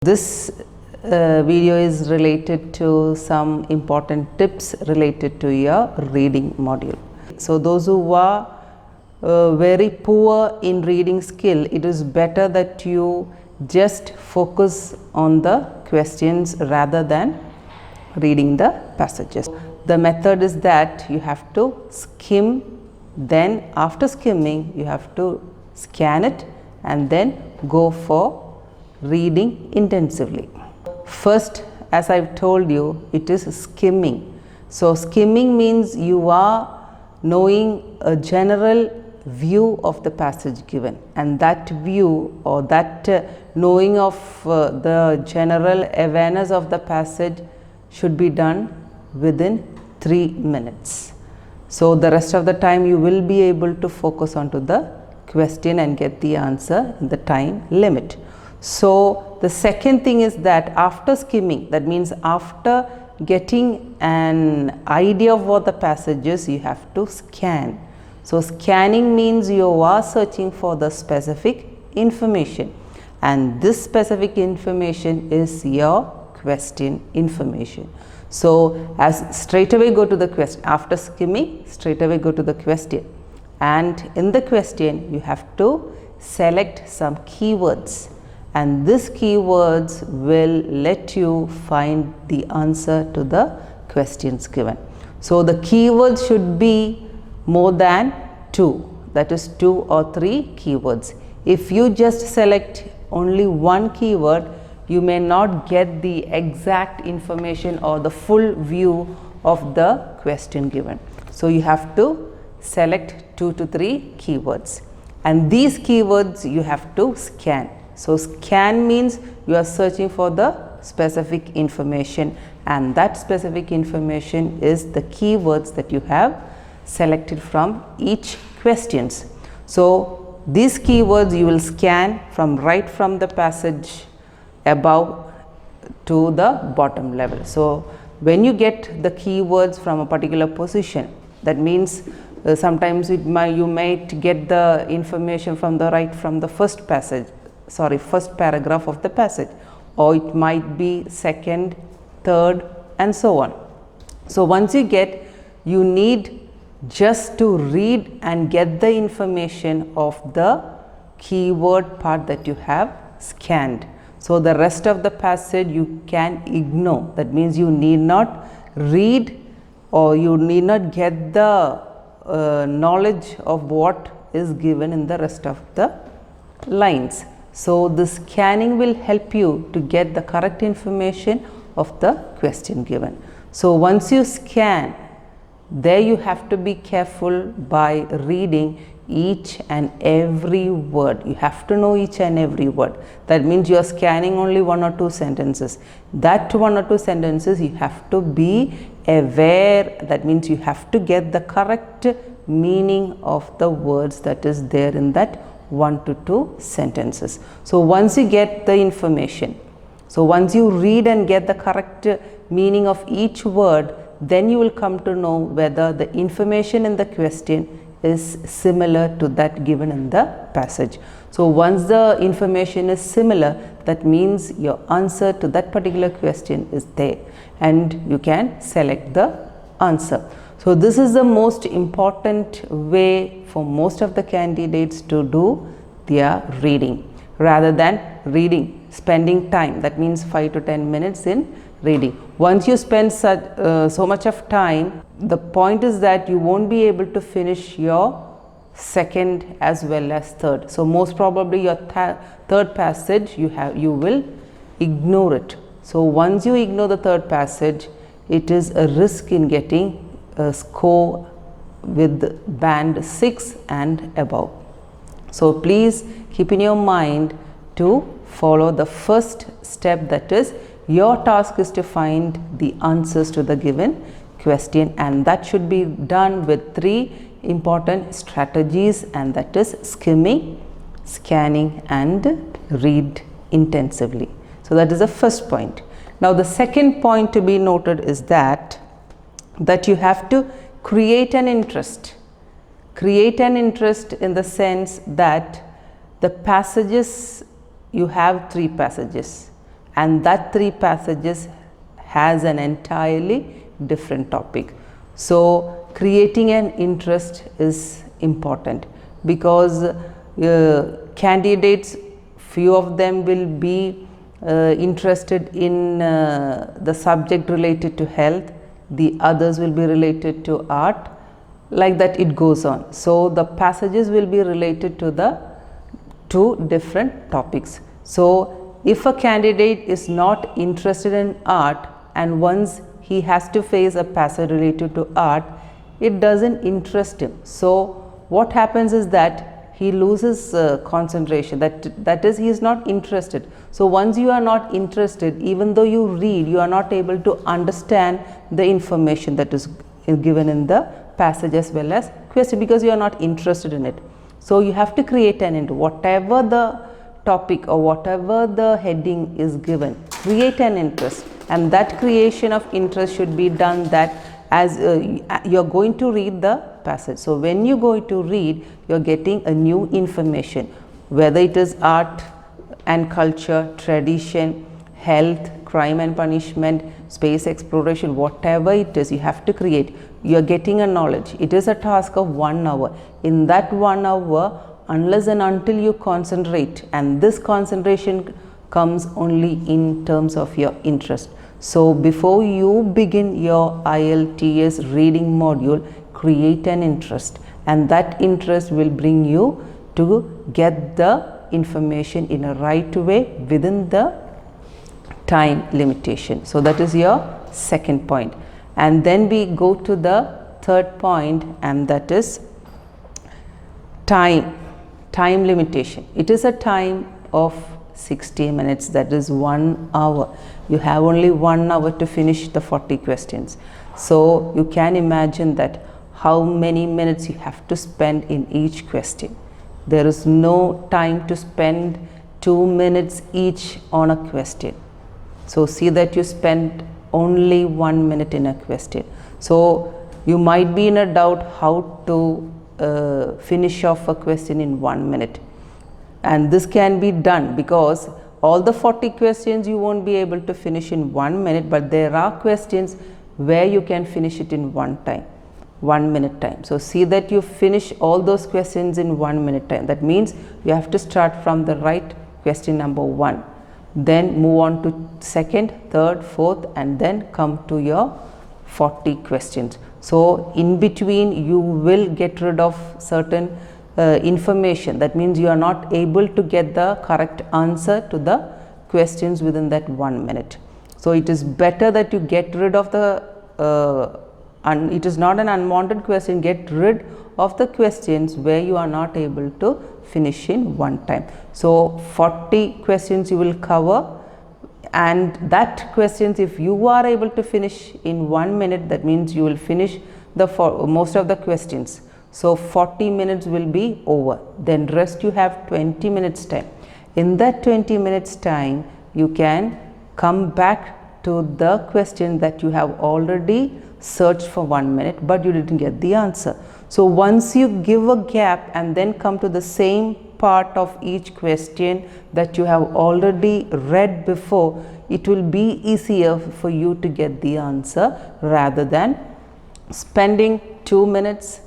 This video is related to some important tips related to your reading module. So those who are very poor in reading skill, it is better that you just focus on the questions rather than reading the passages. The method is that you have to skim, then after skimming you have to scan it and then go for reading intensively. First, as I've told you, it is skimming. So skimming means you are knowing a general view of the passage given, and that view or that knowing of the general awareness of the passage should be done within 3 minutes. So the rest of the time you will be able to focus onto the question and get the answer in the time limit. So the second thing is that after skimming, that means after getting an idea of what the passage is, you have to scan. So scanning means you are searching for the specific information, and this specific information is your question information. So as straight away go to the question, after skimming straight away go to the question, and in the question you have to select some keywords, and these keywords will let you find the answer to the questions given. So the keywords should be more than 2, that is 2 or 3 keywords. If you just select only one keyword, you may not get the exact information or the full view of the question given. So you have to select 2 to 3 keywords, and these keywords you have to scan. So scan means you are searching for the specific information, and that specific information is the keywords that you have selected from each questions. So these keywords you will scan from right from the passage above to the bottom level. So when you get the keywords from a particular position, that means sometimes you might get the information from the right from the first paragraph of the passage, or it might be second, third, and so on. So once you need just to read and get the information of the keyword part that you have scanned. So the rest of the passage you can ignore. That means you need not read, or you need not get the knowledge of what is given in the rest of the lines. So the scanning will help you to get the correct information of the question given. So once you scan, there you have to be careful by reading each and every word. You have to know each and every word. That means you are scanning only 1 or 2 sentences. That 1 or 2 sentences you have to be aware. That means you have to get the correct meaning of the words that is there in that 1 to 2 sentences. So once you get the information, so once you read and get the correct meaning of each word, then you will come to know whether the information in the question is similar to that given in the passage. So once the information is similar, that means your answer to that particular question is there, and you can select the answer. So this is the most important way for most of the candidates to do their reading, rather than spending time, that means 5 to 10 minutes in reading. Once you spend so much of time, the point is that you won't be able to finish your second as well as third. So most probably your third passage you will ignore it. So once you ignore the third passage, it is a risk in getting a score with band 6 and above. So please keep in your mind to follow the first step, that is your task is to find the answers to the given question, and that should be done with 3 important strategies, and that is skimming, scanning, and read intensively. So that is the first point. Now the second point to be noted is that you have to create an interest. Create an interest in the sense that the passages, you have 3 passages, and that 3 passages has an entirely different topic. So creating an interest is important, because candidates, few of them will be interested in the subject related to health, the others will be related to art, like that it goes on. So the passages will be related to the 2 different topics. So if a candidate is not interested in art, and once he has to face a passage related to art, it doesn't interest him. So what happens is that he loses concentration, that is, he is not interested. So once you are not interested, even though you read, you are not able to understand the information that is given in the passage as well as question, because you are not interested in it. So you have to create an interest. Whatever the topic or whatever the heading is given, create an interest, and that creation of interest should be done that as you are going to read the passage. So when you go to read, you are getting a new information, whether it is art and culture, tradition, health, crime and punishment, space exploration, whatever it is, you have to create. You are getting a knowledge. It is a task of 1 hour. In that 1 hour, unless and until you concentrate, and this concentration comes only in terms of your interest. So before you begin your IELTS reading module, create an interest, and that interest will bring you to get the information in a right way within the time limitation. So that is your second point. And then we go to the third point, and that is time limitation. It is a time of 60 minutes, that is 1 hour. You have only 1 hour to finish the 40 questions. So you can imagine that how many minutes you have to spend in each question. There is no time to spend 2 minutes each on a question. So see that you spend only 1 minute in a question. So you might be in a doubt how to finish off a question in 1 minute. And this can be done because all the 40 questions you won't be able to finish in 1 minute, but there are questions where you can finish it in 1 minute time. So see that you finish all those questions in 1 minute time. That means you have to start from the right question number 1, then move on to second, third, fourth, and then come to your 40 questions. So in between you will get rid of certain information. That means you are not able to get the correct answer to the questions within that 1 minute. So it is better that you get rid of the it is not an unwanted question, get rid of the questions where you are not able to finish in one time. So 40 questions you will cover, and that questions, if you are able to finish in 1 minute, that means you will finish the most of the questions. So 40 minutes will be over, then rest you have 20 minutes time. In that 20 minutes time, you can come back to the question that you have already searched for 1 minute, but you didn't get the answer. So once you give a gap and then come to the same part of each question that you have already read before, it will be easier for you to get the answer rather than spending 2 minutes,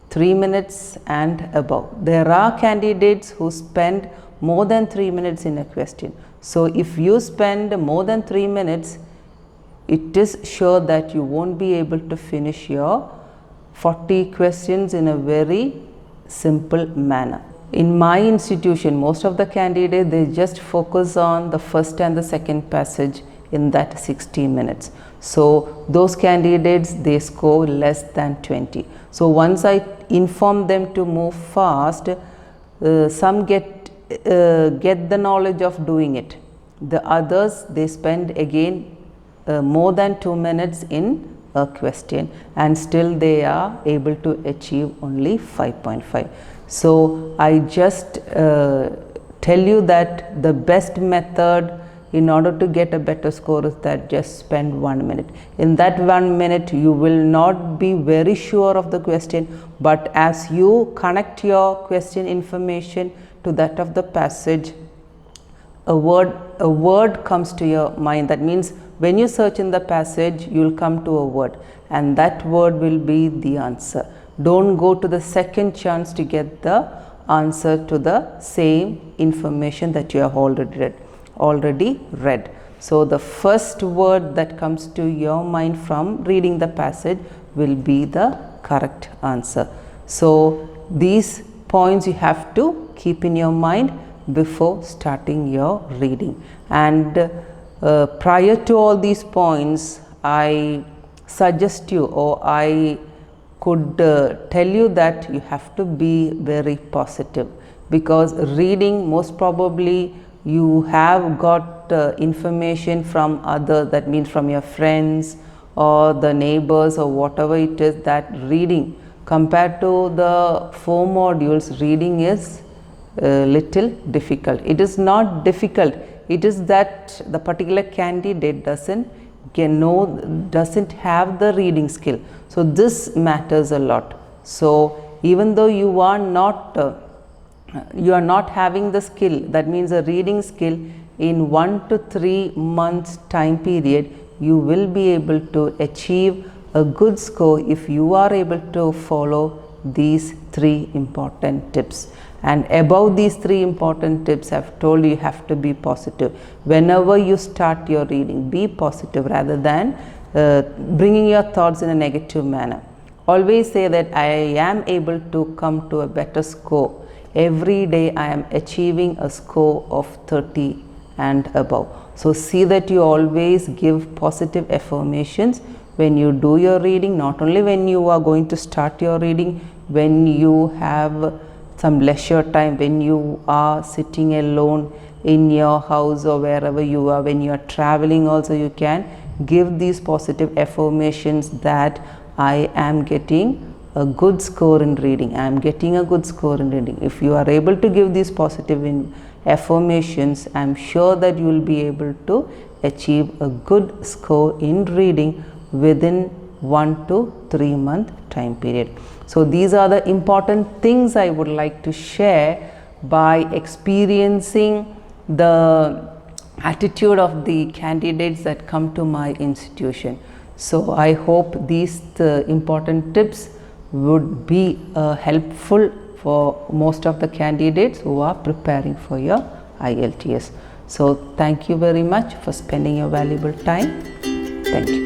3 minutes and above. There are candidates who spend more than 3 minutes in a question. So if you spend more than 3 minutes, it is sure that you won't be able to finish your 40 questions in a very simple manner. In my institution, most of the candidates, they just focus on the first and the second passage in that 60 minutes. So those candidates, they score less than 20. So once I inform them to move fast, some get the knowledge of doing it. The others, they spend again more than 2 minutes in a question, and still they are able to achieve only 5.5. So I just tell you that the best method in order to get a better score is that just spend 1 minute. In that 1 minute, you will not be very sure of the question, but as you connect your question information to that of the passage, a word comes to your mind. That means when you search in the passage, you will come to a word, and that word will be the answer. Don't go to the second chance to get the answer to the same information that you have already read. So the first word that comes to your mind from reading the passage will be the correct answer. So these points you have to keep in your mind before starting your reading. And prior to all these points, I suggest you, or I could tell you that you have to be very positive, because reading, most probably you have got information from others, that means from your friends or the neighbors or whatever it is, that reading compared to the 4 modules, reading is little difficult. It is not difficult, it is that the particular candidate doesn't have the reading skill. So this matters a lot. So even though you are not having the skill, that means a reading skill, in 1 to 3 months time period, you will be able to achieve a good score if you are able to follow these 3 important tips. And above these 3 important tips, I have told you, you have to be positive. Whenever you start your reading, be positive rather than bringing your thoughts in a negative manner. Always say that I am able to come to a better score. Every day I am achieving a score of 30 and above. So see that you always give positive affirmations when you do your reading, not only when you are going to start your reading, when you have some leisure time, when you are sitting alone in your house or wherever you are, when you are traveling also, you can give these positive affirmations that I am getting a good score in reading, I am getting a good score in reading. If you are able to give these positive affirmations, I am sure that you will be able to achieve a good score in reading within 1 to 3 month time period. So these are the important things I would like to share by experiencing the attitude of the candidates that come to my institution. So I hope these important tips would be helpful for most of the candidates who are preparing for your IELTS. So thank you very much for spending your valuable time. Thank you.